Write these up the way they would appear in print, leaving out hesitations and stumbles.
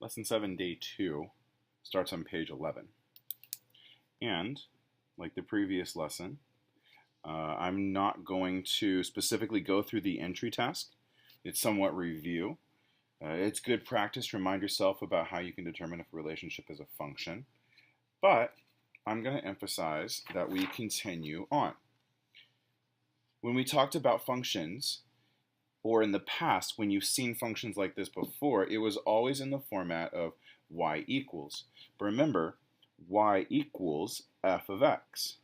Lesson 7, Day 2 starts on page 11. And, like the previous lesson, I'm not going to specifically go through the entry task. It's somewhat review. It's good practice to remind yourself about how you can determine if a relationship is a function. But I'm going to emphasize that we continue on. When we talked about functions, or in the past, when you've seen functions like this before, it was always in the format of y equals. But remember, y equals f of x.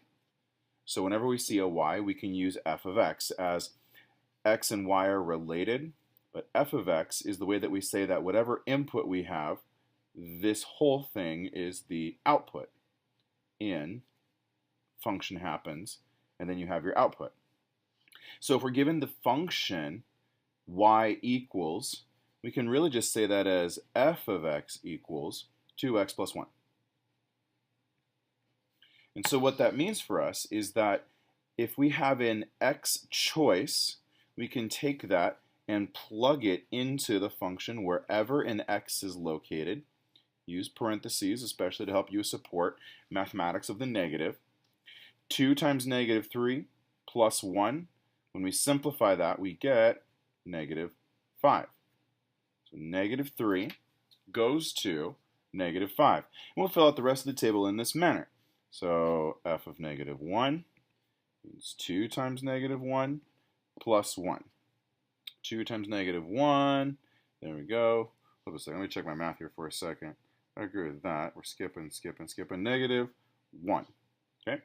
So whenever we see a y, we can use f of x as x and y are related, but f of x is the way that we say that whatever input we have, this whole thing is the output. In function happens, and then you have your output. So if we're given the function y equals, we can really just say that as f of x equals 2x plus 1. And so what that means for us is that if we have an x choice, we can take that and plug it into the function wherever an x is located. Use parentheses, especially to help you support mathematics of the negative. 2 times negative 3 plus 1. When we simplify that, we get negative 5. So negative 3 goes to negative 5. And we'll fill out the rest of the table in this manner. So f of negative 1 is 2 times negative 1 plus 1. 2 times negative 1. There we go. Hold on a second. Let me check my math here for a second. I agree with that. We're skipping. Negative 1. Okay.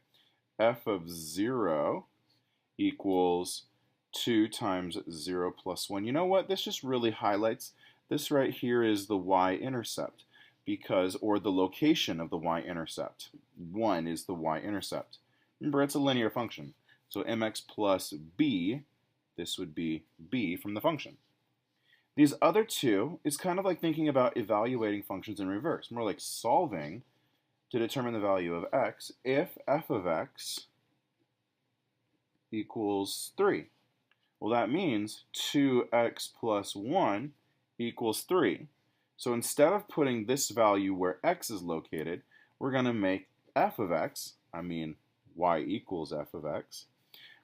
F of 0 equals 2 times 0 plus 1. You know what? This just really highlights this right here is the y-intercept because, or the location of the y-intercept. 1 is the y-intercept. Remember, it's a linear function. So mx plus b, this would be b from the function. These other two is kind of like thinking about evaluating functions in reverse, more like solving to determine the value of x if f of x equals 3. Well, that means 2x plus 1 equals 3. So instead of putting this value where x is located, we're going to make f of x, y equals f of x.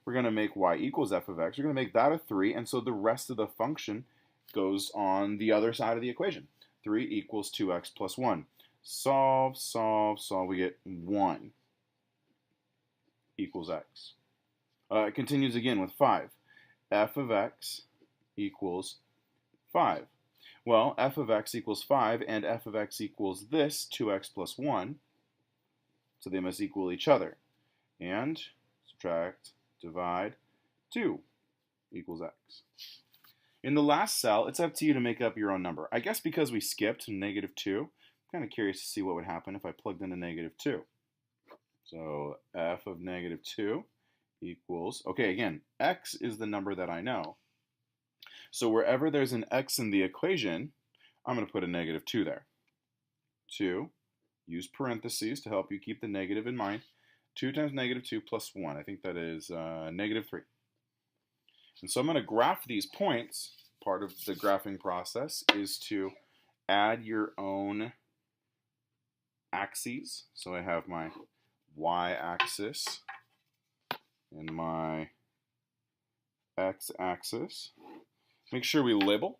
We're going to make y equals f of x. We're going to make that a 3, and so the rest of the function goes on the other side of the equation. 3 equals 2x plus 1. Solve, solve, solve. We get 1 equals x. It continues again with 5. F of x equals 5. Well, f of x equals 5 and f of x equals this, 2x plus 1. So they must equal each other. And subtract, divide, 2 equals x. In the last cell, it's up to you to make up your own number. I guess because we skipped negative 2, I'm kind of curious to see what would happen if I plugged in a negative 2. So f of negative 2 equals, okay, again, x is the number that I know. So wherever there's an x in the equation, I'm going to put a negative 2 there. 2, use parentheses to help you keep the negative in mind. 2 times negative 2 plus 1, I think that is negative 3. And so I'm going to graph these points. Part of the graphing process is to add your own axes. So I have my y-axis and my x-axis. Make sure we label.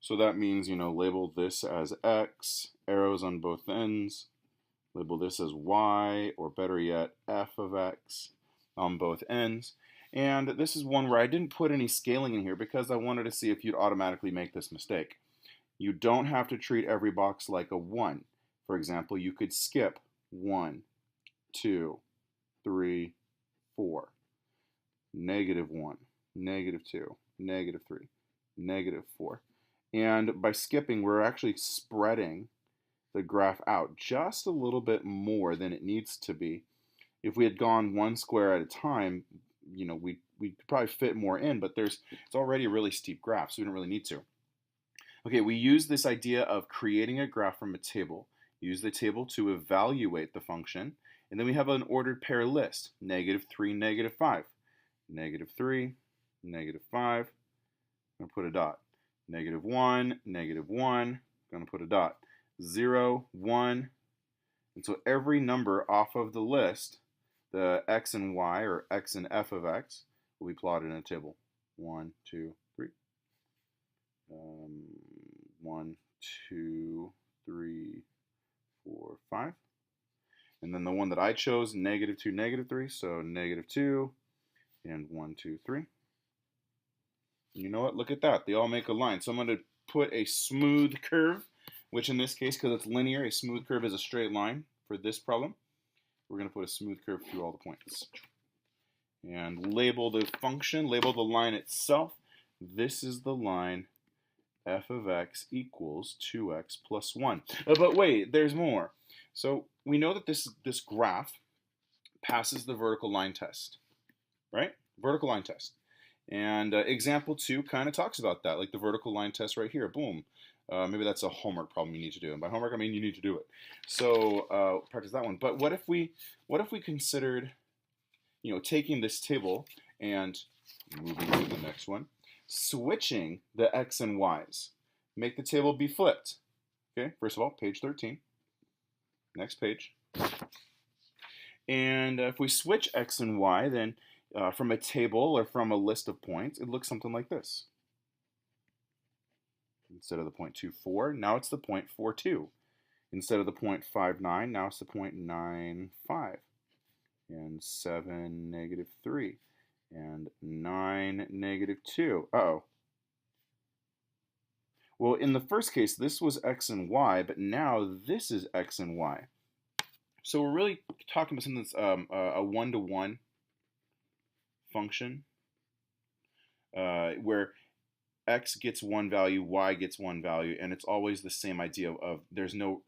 So that means, label this as x, arrows on both ends. Label this as y, or better yet, f of x on both ends. And this is one where I didn't put any scaling in here because I wanted to see if you'd automatically make this mistake. You don't have to treat every box like a 1. For example, you could skip 1, 2, 3, 4, negative 1, negative 2, negative 3, negative 4. And by skipping, we're actually spreading the graph out just a little bit more than it needs to be. If we had gone one square at a time, we could probably fit more in, but it's already a really steep graph, so we don't really need to. Okay, we use this idea of creating a graph from a table. Use the table to evaluate the function, and then we have an ordered pair list, negative 3, negative 5. Negative 3, negative 5, I'm going to put a dot. Negative 1, negative 1, I'm going to put a dot. 0, 1. And so every number off of the list, the x and y, or x and f of x, will be plotted in a table. 1, 2, 3. 1, 2, 3, 4, 5. And then the one that I chose, -2, -3. So -2 and 1, 2, 3. You know what? Look at that. They all make a line. So I'm going to put a smooth curve, which in this case, because it's linear, a smooth curve is a straight line for this problem. We're going to put a smooth curve through all the points. And label the function, label the line itself. This is the line f of x equals 2x plus 1. But wait, there's more. So we know that this graph passes the vertical line test, right? Vertical line test. And example 2 kind of talks about that, like the vertical line test right here. Boom. Maybe that's a homework problem you need to do. And by homework, I mean you need to do it. So practice that one. But what if we considered, taking this table and moving to the next one, switching the x and y's, make the table be flipped. Okay. First of all, page 13. Next page. And if we switch x and y, then from a table or from a list of points, it looks something like this. Instead of the 0.24, now it's the 0.42. Instead of the 0.59, now it's the 0.95. And 7, -3. And 9, -2. Uh-oh. Well, in the first case, this was x and y, but now this is x and y. So we're really talking about something that's a one-to-one function, where x gets one value, y gets one value, and it's always the same idea of there's no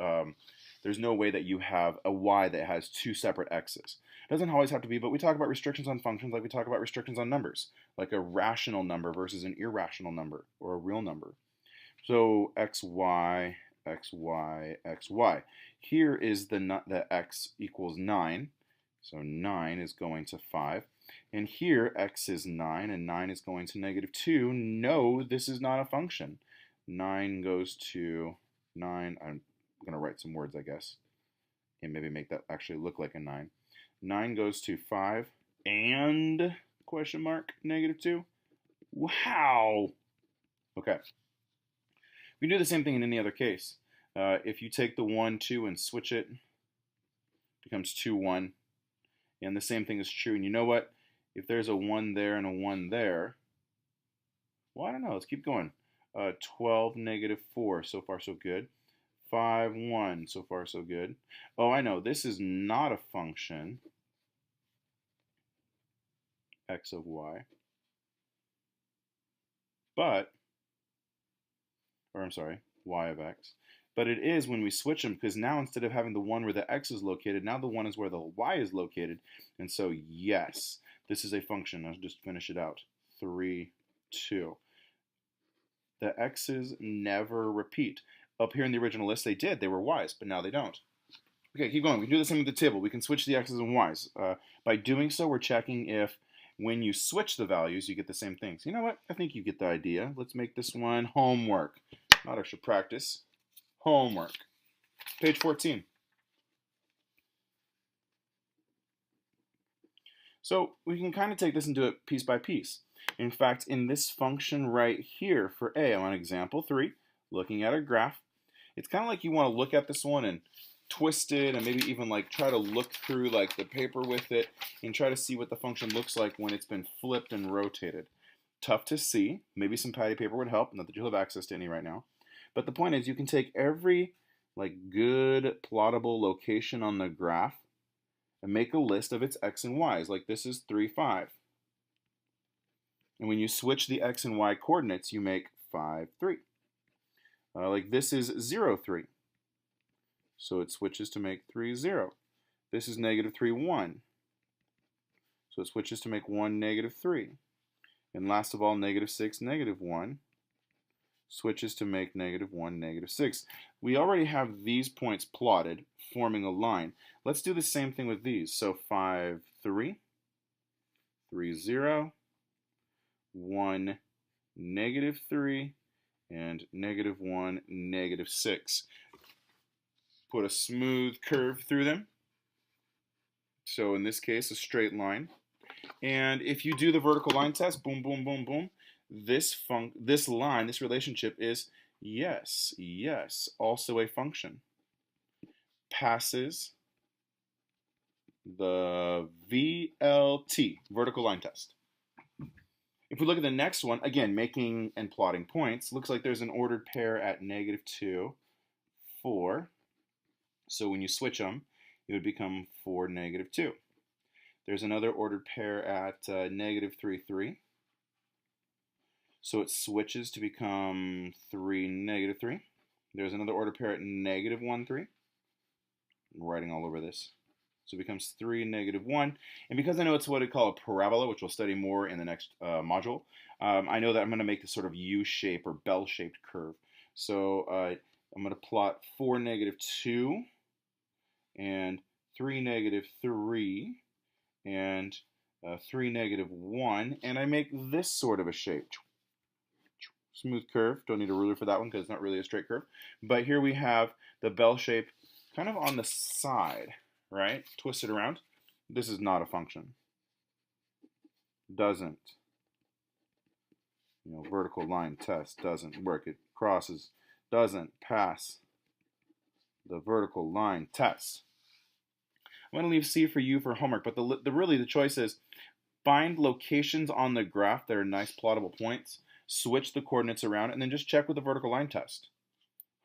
way that you have a y that has two separate x's. It doesn't always have to be, but we talk about restrictions on functions like we talk about restrictions on numbers, like a rational number versus an irrational number or a real number. So xy, xy, xy. Here is the x equals 9, so 9 is going to 5. And here x is 9 and 9 is going to -2. No, this is not a function. 9 goes to 9. I'm going to write some words, I guess, and maybe make that actually look like a 9. 9 goes to 5 and question mark -2. Wow. Okay. We can do the same thing in any other case. If you take the 1, 2 and switch it, it becomes 2, 1. And the same thing is true. And you know what? If there's a 1 there and a 1 there, well, I don't know. Let's keep going. 12, -4. So far, so good. 5, 1. So far, so good. Oh, I know. This is not a function, x of y. But, or I'm sorry, y of x. But it is when we switch them, because now instead of having the one where the x is located, now the one is where the y is located. And so, yes, this is a function. I'll just finish it out. 3, 2. The x's never repeat. Up here in the original list, they did. They were y's, but now they don't. Okay, keep going. We can do the same with the table. We can switch the x's and y's. By doing so, we're checking if when you switch the values, you get the same things. You know what? I think you get the idea. Let's make this one homework. Not extra practice. Homework. Page 14. So we can kind of take this and do it piece by piece. In fact, in this function right here for A, on example 3, looking at a graph, it's kind of like you want to look at this one and twist it and maybe even like try to look through like the paper with it and try to see what the function looks like when it's been flipped and rotated. Tough to see. Maybe some patty paper would help, not that you'll have access to any right now. But the point is you can take every like good plottable location on the graph and make a list of its x and y's. Like this is 3, 5. And when you switch the x and y coordinates, you make 5, 3. Like this is 0, 3. So it switches to make 3, 0. This is -3, 1. So it switches to make 1, -3. And last of all, -6, -1. Switches to make -1, -6. We already have these points plotted, forming a line. Let's do the same thing with these. So 5, 3, 3, 0, 1, -3, and -1, -6. Put a smooth curve through them. So in this case, a straight line. And if you do the vertical line test, boom, boom, boom, boom, this line, this relationship is yes, yes, also a function. Passes the VLT, vertical line test. If we look at the next one, again, making and plotting points, looks like there's an ordered pair at -2, 4. So when you switch them, it would become 4, -2. There's another ordered pair at -3, 3. So it switches to become 3, -3. There's another ordered pair at -1, 3. I'm writing all over this. So it becomes 3, -1. And because I know it's what we call a parabola, which we'll study more in the next module, I know that I'm going to make this sort of U-shape or bell-shaped curve. So I'm going to plot 4, -2 and 3, -3 and 3, -1. And I make this sort of a shape. Smooth curve. Don't need a ruler for that one because it's not really a straight curve. But here we have the bell shape kind of on the side, right? Twist it around. This is not a function. Doesn't. Vertical line test doesn't work. It crosses. Doesn't pass the vertical line test. I'm going to leave C for you for homework, but really the choice is find locations on the graph that are nice plottable points, switch the coordinates around, and then just check with the vertical line test.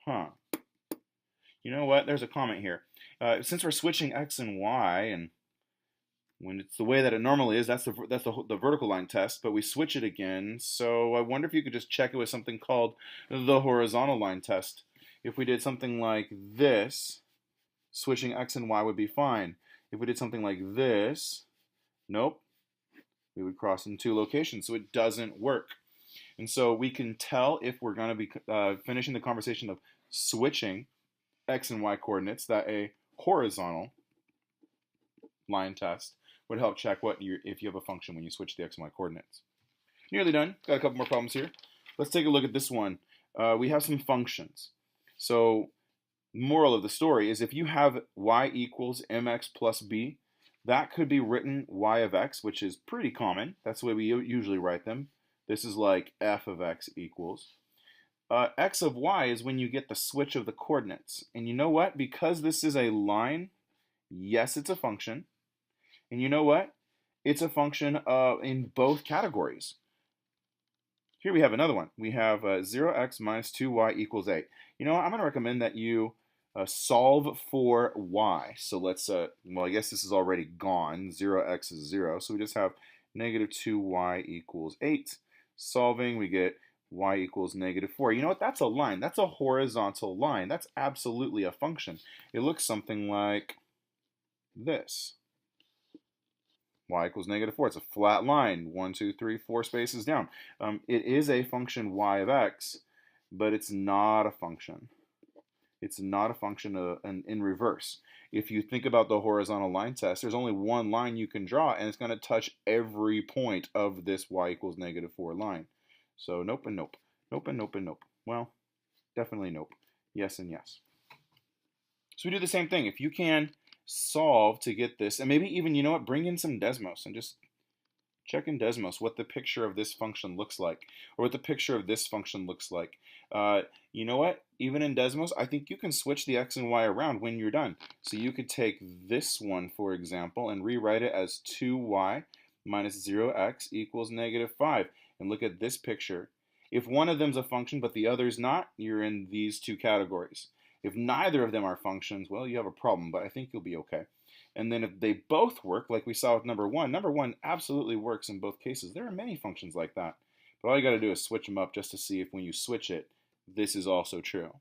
You know what? There's a comment here. Since we're switching x and y, and when it's the way that it normally is, that's the vertical line test, but we switch it again. So I wonder if you could just check it with something called the horizontal line test. If we did something like this, switching x and y would be fine. If we did something like this, nope, we would cross in 2 locations, so it doesn't work. And so we can tell if we're going to be finishing the conversation of switching x and y coordinates that a horizontal line test would help check if you have a function when you switch the x and y coordinates. Nearly done. Got a couple more problems here. Let's take a look at this one. We have some functions. So moral of the story is if you have y equals mx plus b, that could be written y of x, which is pretty common. That's the way we usually write them. This is like f of x equals. X of y is when you get the switch of the coordinates. And you know what? Because this is a line, yes, it's a function. And you know what? It's a function in both categories. Here we have another one. We have 0x minus 2y equals 8. You know what? I'm going to recommend that you solve for y. So let's, well, I guess this is already gone. 0x is 0. So we just have -2y equals 8. Solving, we get y equals -4. You know what? That's a line. That's a horizontal line. That's absolutely a function. It looks something like this. Y equals -4. It's a flat line. 1, 2, 3, 4 spaces down. It is a function y of x, but it's not a function. It's not a function in reverse. If you think about the horizontal line test, there's only one line you can draw, and it's going to touch every point of this y equals -4 line. So nope and nope. Nope and nope and nope. Well, definitely nope. Yes and yes. So we do the same thing. If you can solve to get this, and maybe even, you know what, bring in some Desmos and just check in Desmos what the picture of this function looks like, or what the picture of this function looks like. You know what? Even in Desmos, I think you can switch the x and y around when you're done. So you could take this one, for example, and rewrite it as 2y minus 0x equals -5. And look at this picture. If one of them's a function but the other's not, you're in these two categories. If neither of them are functions, well, you have a problem, but I think you'll be okay. And then if they both work, like we saw with number one absolutely works in both cases. There are many functions like that. But all you got to do is switch them up just to see if when you switch it, this is also true.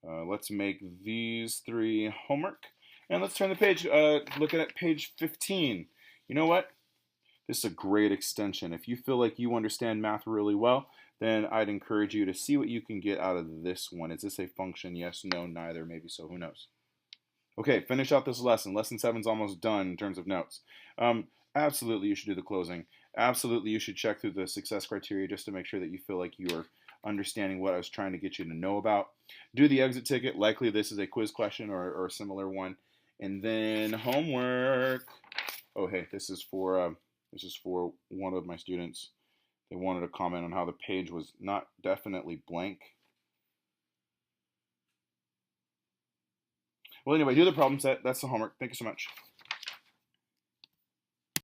Let's make these 3 homework. And let's turn the page, looking at page 15. You know what? This is a great extension. If you feel like you understand math really well, then I'd encourage you to see what you can get out of this one. Is this a function? Yes, no, neither, maybe so, who knows? Okay, finish out this lesson. Lesson 7's almost done in terms of notes. Absolutely, you should do the closing. Absolutely, you should check through the success criteria just to make sure that you feel like you're understanding what I was trying to get you to know about. Do the exit ticket. Likely this is a quiz question or a similar one. And then homework. Oh, hey, this is for one of my students. They wanted to comment on how the page was not definitely blank. Well, anyway, do the problem set. That's the homework. Thank you so much.